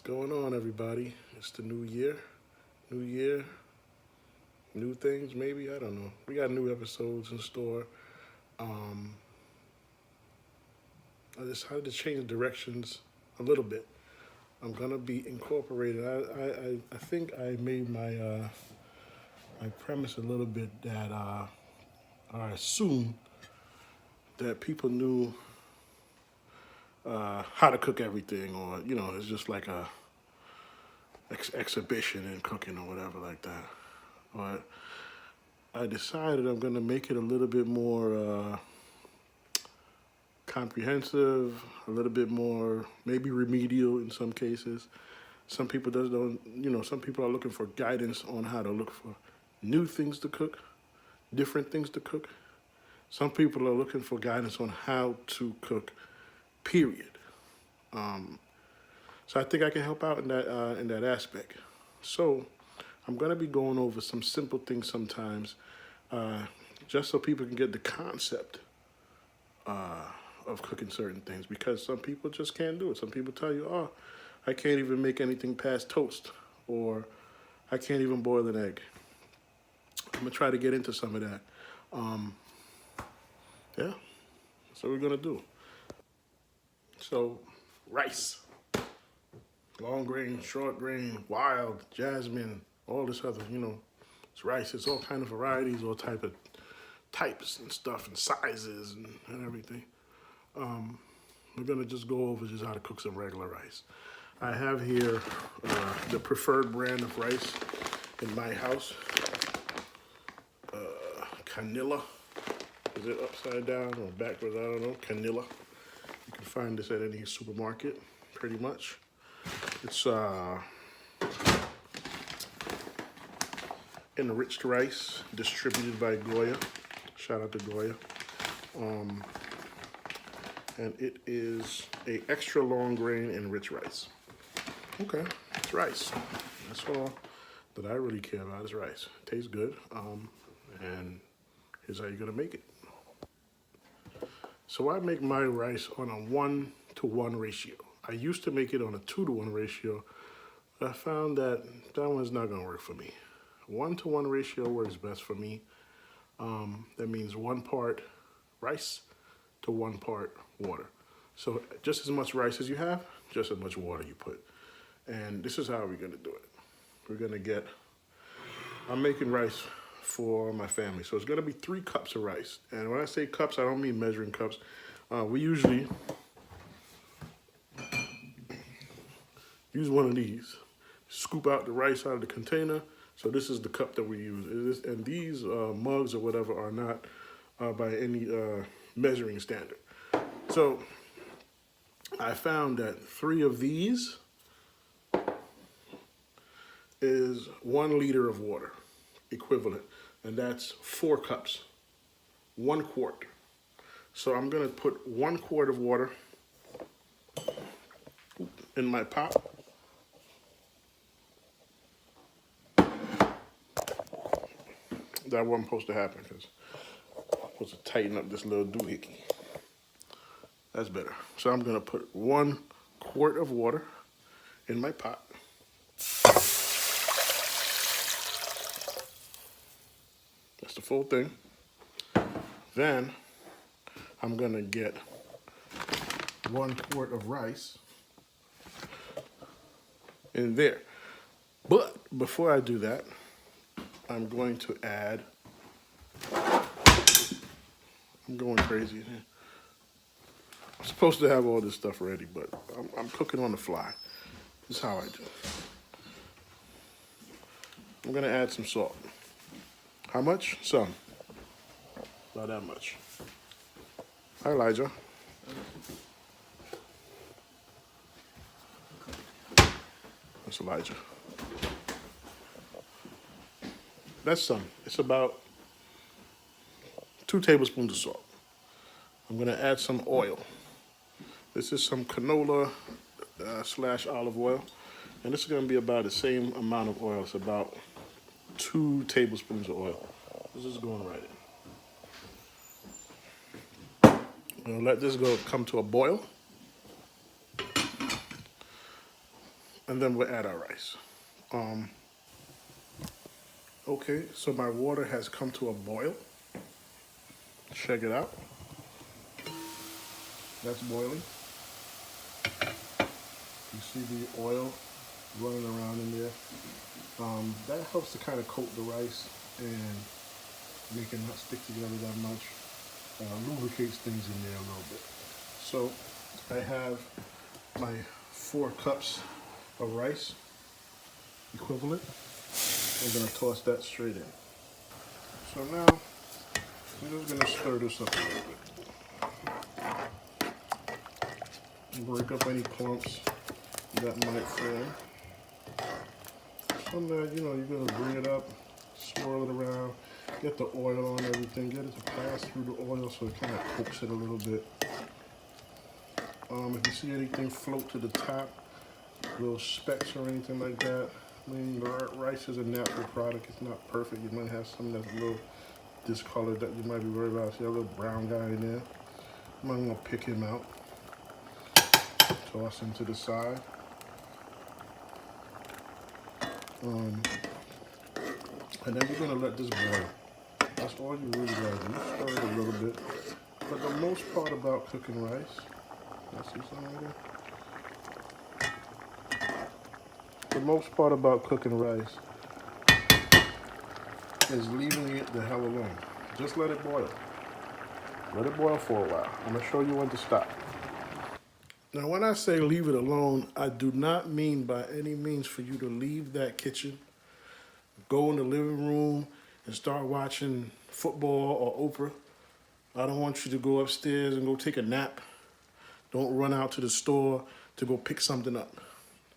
going on, everybody? It's the new year. New year, new things, maybe. I don't know. We got new episodes in store. Um, I decided to change directions a little bit. I'm gonna be incorporated. I think I made my premise a little bit that I assume that people knew how to cook everything, or it's just like a exhibition in cooking or whatever like that. But I decided I'm gonna make it a little bit more comprehensive, a little bit more maybe remedial in some cases. Some people just don't, some people are looking for guidance on how to look for new things to cook, different things to cook. Some people are looking for guidance on how to cook, period. So I think I can help out in that aspect. So I'm gonna be going over some simple things sometimes, just so people can get the concept of cooking certain things, because some people just can't do it. Some people tell you, "Oh, I can't even make anything past toast," or "I can't even boil an egg." I'm gonna try to get into some of that. Um, yeah, that's what we're gonna do. So, rice. Long grain, short grain, wild, jasmine, all this other, it's rice. It's all kind of varieties, all type of types and stuff and sizes and everything. We're gonna just go over just how to cook some regular rice. I have here the preferred brand of rice in my house. Canilla. Is it upside down or backwards? I don't know. Canilla. You can find this at any supermarket, pretty much. It's enriched rice, distributed by Goya. Shout out to Goya. And it is a extra long grain enriched rice. Okay, it's rice. That's all that I really care about is rice. It tastes good. And here's how you're gonna make it. So I make my rice on a 1-to-1 ratio. I used to make it on a 2-to-1 ratio, but I found that one's not gonna work for me. 1-to-1 ratio works best for me. That means 1 part rice to 1 part water. So just as much rice as you have, just as much water you put. And this is how we're gonna do it. We're gonna get, I'm making rice for my family. So it's gonna be 3 cups of rice. And when I say cups, I don't mean measuring cups. We usually use one of these. Scoop out the rice out of the container. So this is the cup that we use. And these mugs or whatever are not by any measuring standard. So I found that 3 of these is 1 liter of water equivalent. And that's 4 cups, 1 quart. So I'm gonna put 1 quart of water in my pot. That wasn't supposed to happen because I'm supposed to tighten up this little doohickey. That's better. So I'm gonna put 1 quart of water in my pot. That's the full thing. Then I'm gonna get 1 quart of rice in there. But before I do that, I'm going to add, I'm going crazy here. I'm supposed to have all this stuff ready, but I'm cooking on the fly. This is how I do. I'm gonna add some salt. How much? Some. Not that much. Hi, Elijah. That's Elijah. That's some. It's about 2 tablespoons of salt. I'm gonna add some oil. This is some canola / olive oil. And this is gonna be about the same amount of oil. It's about 2 tablespoons of oil. This is going right in. I'm gonna let this come to a boil. and then we'll add our rice. Okay, so my water has come to a boil. Check it out. That's boiling. You see the oil running around in there. That helps to kind of coat the rice and make it not stick together that much. Lubricates things in there a little bit. So I have my 4 cups of rice equivalent. I'm gonna toss that straight in. So now I'm just gonna stir this up a little bit. Break up any clumps that might form. From there, you're gonna bring it up, swirl it around, get the oil on everything, get it to pass through the oil so it kind of coats it a little bit. If you see anything float to the top, little specks or anything like that, I mean, rice is a natural product. It's not perfect. You might have some that's a little discolored that you might be worried about. See a little brown guy in there. You might want to pick him out. Toss him to the side. And then we're gonna let this boil. That's all you really gotta do. Stir it a little bit. But the most part about cooking rice, I see something right there? The most part about cooking rice is leaving it the hell alone. Just let it boil. Let it boil for a while. I'm gonna show you when to stop. Now, when I say leave it alone, I do not mean by any means for you to leave that kitchen, go in the living room, and start watching football or Oprah. I don't want you to go upstairs and go take a nap. Don't run out to the store to go pick something up.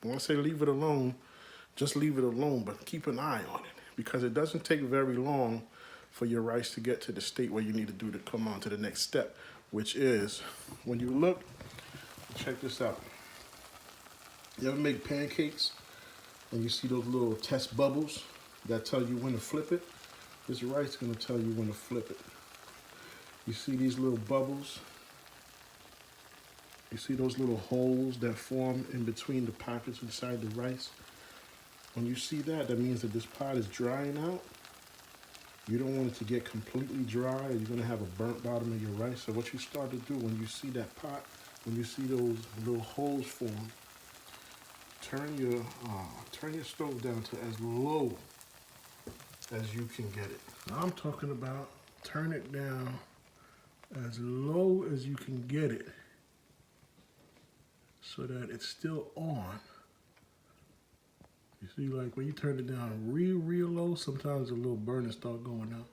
When I say leave it alone, just leave it alone, but keep an eye on it because it doesn't take very long for your rice to get to the state where you need to come on to the next step, which is when you look, check this out. You ever make pancakes and you see those little test bubbles that tell you when to flip it? This rice is going to tell you when to flip it. You see these little bubbles? You see those little holes that form in between the pockets inside the rice? When you see that, that means that this pot is drying out. You don't want it to get completely dry or you're going to have a burnt bottom of your rice. So what you start to do when you see that pot, when you see those little holes form, turn your stove down to as low as you can get it. Now I'm talking about turn it down as low as you can get it so that it's still on. You see, like when you turn it down real low, sometimes a little burner start going out.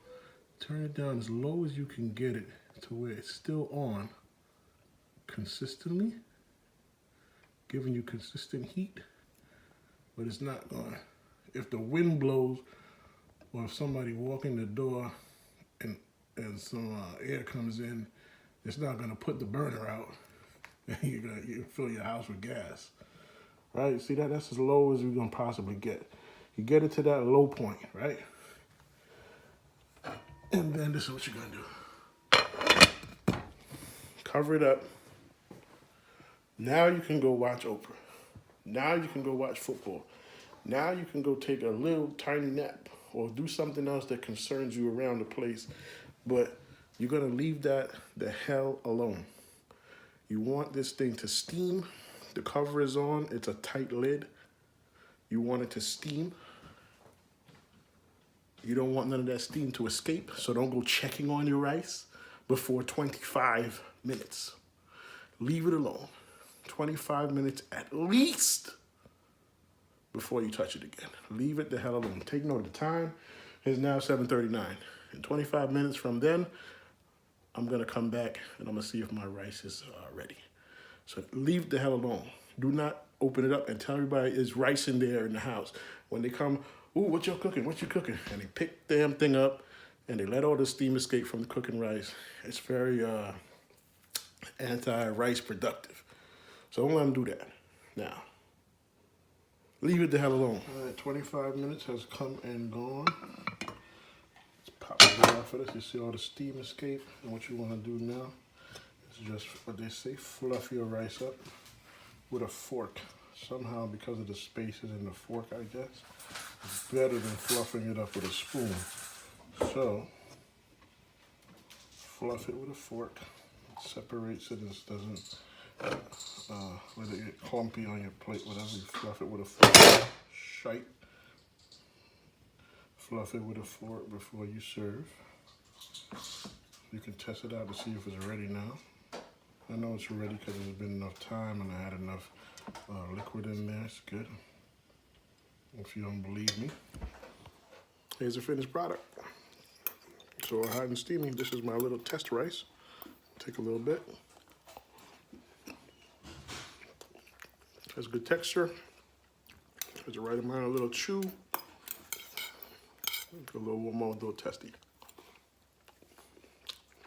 Turn it down as low as you can get it to where it's still on consistently, giving you consistent heat, but it's not going. If the wind blows or if somebody walk in the door and some air comes in, it's not going to put the burner out. You fill your house with gas. Right? See that? That's as low as you're going to possibly get. You get it to that low point, right? And then this is what you're going to do. Cover it up. Now you can go watch Oprah. Now you can go watch football. Now you can go take a little tiny nap or do something else that concerns you around the place. But you're going to leave that the hell alone. You want this thing to steam. The cover is on. It's a tight lid. You want it to steam. You don't want none of that steam to escape, so don't go checking on your rice before 25 minutes. Leave it alone. 25 minutes at least before you touch it again. Leave it the hell alone. Take note of the time. It's now 7:39. In 25 minutes from then, I'm going to come back and I'm going to see if my rice is ready. So leave it the hell alone. Do not open it up and tell everybody there's rice in there in the house. When they come, ooh, what you cooking? What you cooking? And they pick the damn thing up and they let all the steam escape from the cooking rice. It's very anti-rice productive. So don't let them do that. Now, leave it the hell alone. All right, 25 minutes has come and gone. Let's pop the lid off of this. You see all the steam escape. And what you want to do now is just, what they say, fluff your rice up with a fork. somehow, because of the spaces in the fork, I guess, it's better than fluffing it up with a spoon. So, fluff it with a fork. It separates it and it doesn't let it get clumpy on your plate. Whatever, you fluff it with a fork. Shite. Fluff it with a fork before you serve. You can test it out to see if it's ready now. I know it's ready because there's been enough time and I had enough liquid in there. It's good. If you don't believe me, here's a finished product. So hot and steamy. This is my little test rice. Take a little bit. Has good texture. Has the right amount of little chew. A little more, a little testy.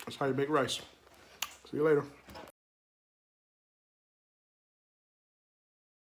That's how you make rice. See you later.